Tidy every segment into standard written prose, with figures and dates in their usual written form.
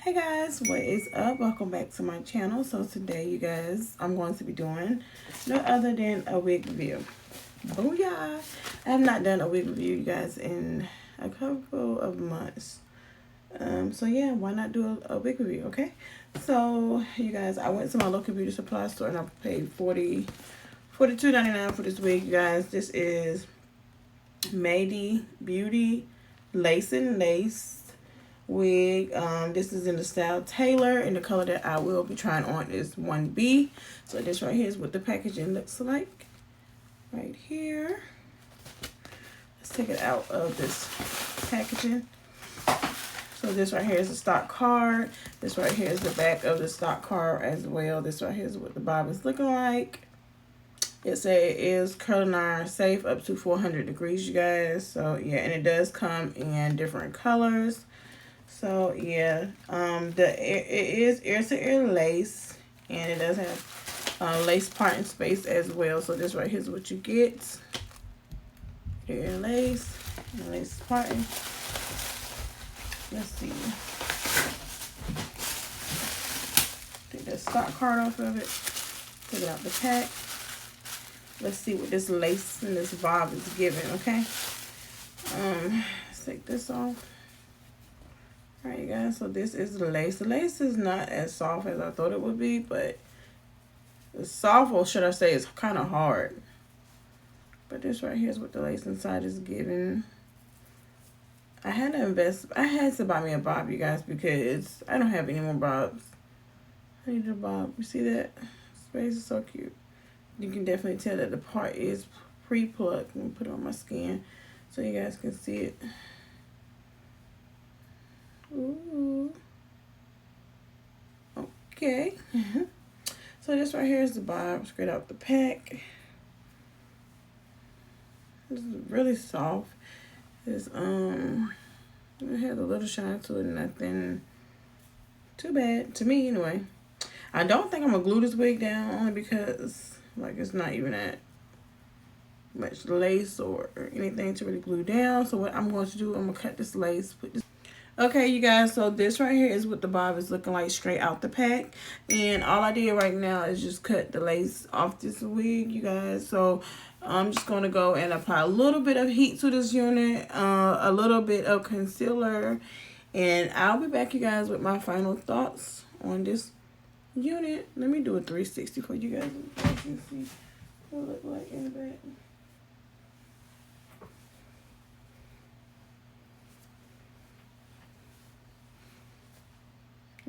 Hey guys, what is up? Welcome back to my channel. So today, you guys, I'm going to be doing no other than a wig review. Booyah! I have not done a wig review, you guys, in a couple of months. So yeah, why not do a wig review, okay? So, you guys, I went to my local beauty supply store and I paid $42.99 for this wig, you guys. This is Mayde Beauty Lace and Lace wig. This is in the style Taylor, and the color that I will be trying on is 1B. So this right here is what the packaging looks like right here. Let's take it out of this packaging. So this right here is the stock card. This right here is the back of the stock card as well. This right here is what the bob is looking like. It says it is curling iron safe up to 400 degrees, you guys. So yeah, and it does come in different colors. So yeah, it is ear to ear lace, and it does have lace parting space as well. So this right here is what you get: ear lace and lace parting. Let's see. Take that stock card off of it. Take it out the pack. Let's see what this lace and this bob is giving. Okay. Let's take this off. Alright, you guys, so this is the lace. The lace is not as soft as I thought it would be, but it's soft, or should I say it's kind of hard. But this right here is what the lace inside is giving. I had to buy me a bob, you guys, because I don't have any more bobs. I need a bob. You see that? Space is so cute. You can definitely tell that the part is pre-plucked. Let me put it on my skin so you guys can see it. Ooh. Okay. So this right here is the bob, straight out the pack. This is really soft. It has a little shine to it, nothing too bad to me anyway. I don't think I'm gonna glue this wig down, only because like it's not even that much lace or anything to really glue down. So what I'm going to do, I'm gonna cut this lace, put this. Okay, you guys, so this right here is what the bob is looking like straight out the pack. And all I did right now is just cut the lace off this wig, you guys. So I'm just going to go and apply a little bit of heat to this unit, a little bit of concealer. And I'll be back, you guys, with my final thoughts on this unit. Let me do a 360 for you guys. You can see what it looks like in the back.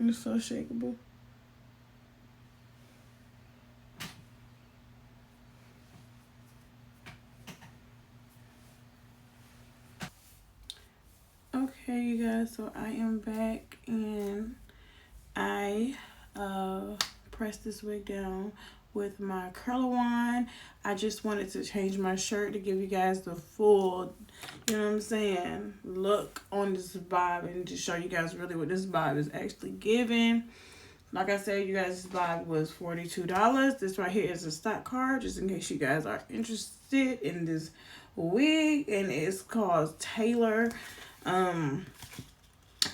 It's so shakeable. Okay, you guys, so I am back, and I pressed this wig down with my curler wand. I just wanted to change my shirt to give you guys the full, you know what I'm saying, look on this bob, and to show you guys really what this bob is actually giving. Like I said, you guys, this bob was $42. This right here is a stock card, just in case you guys are interested in this wig, and it's called Taylor.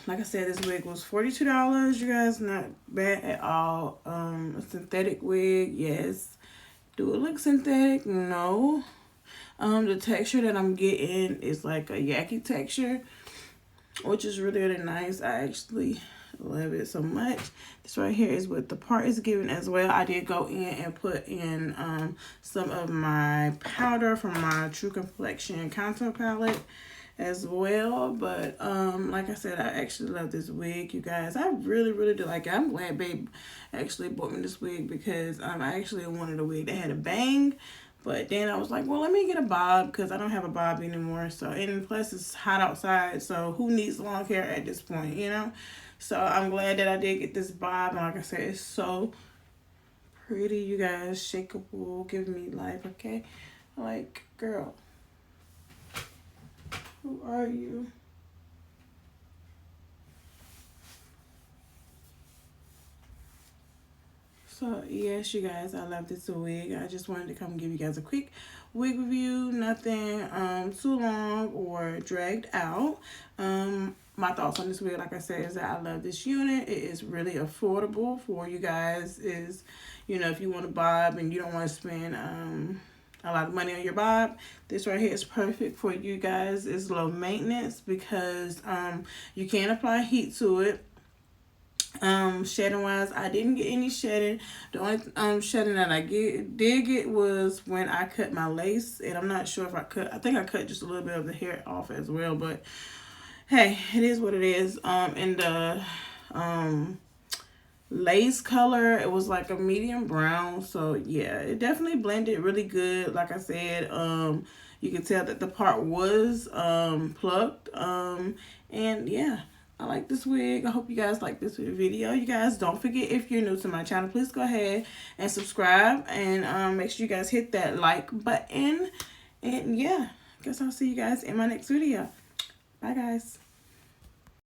Like I said, this wig was $42, you guys. Not bad at all. A synthetic wig, yes. Do it look synthetic? No. The texture that I'm getting is like a yaki texture, which is really, really nice. I actually love it so much. This right here is what the part is giving as well. I did go in and put in some of my powder from my True Complexion contour palette as well. But like I said, I actually love this wig, you guys. I really, really do like it. I'm glad babe actually bought me this wig, because I actually wanted a wig that had a bang. But then I was like, well, let me get a bob, because I don't have a bob anymore. So, and plus it's hot outside, so who needs long hair at this point, you know? So I'm glad that I did get this bob. And like I said, it's so pretty, you guys. Shakeable, giving me life, okay? Like, girl, who are you? So yes, you guys, I love this wig. I just wanted to come give you guys a quick wig review. Nothing too long or dragged out. My thoughts on this wig, like I said, is that I love this unit. It is really affordable for you guys. Is, you know, if you want to bob and you don't want to spend a lot of money on your bob, this right here is perfect for you guys. It's low maintenance because you can apply heat to it. Shedding wise, I didn't get any shedding. The only shedding that I did get was when I cut my lace, and I'm not sure if I think I cut just a little bit of the hair off as well, but hey, it is what it is. And the lace color, it was like a medium brown, so yeah, it definitely blended really good. Like I said, you can tell that the part was plucked, and yeah, I like this wig. I hope you guys like this video. You guys, don't forget, if you're new to my channel, please go ahead and subscribe, and make sure you guys hit that like button. And yeah, I guess I'll see you guys in my next video. Bye guys.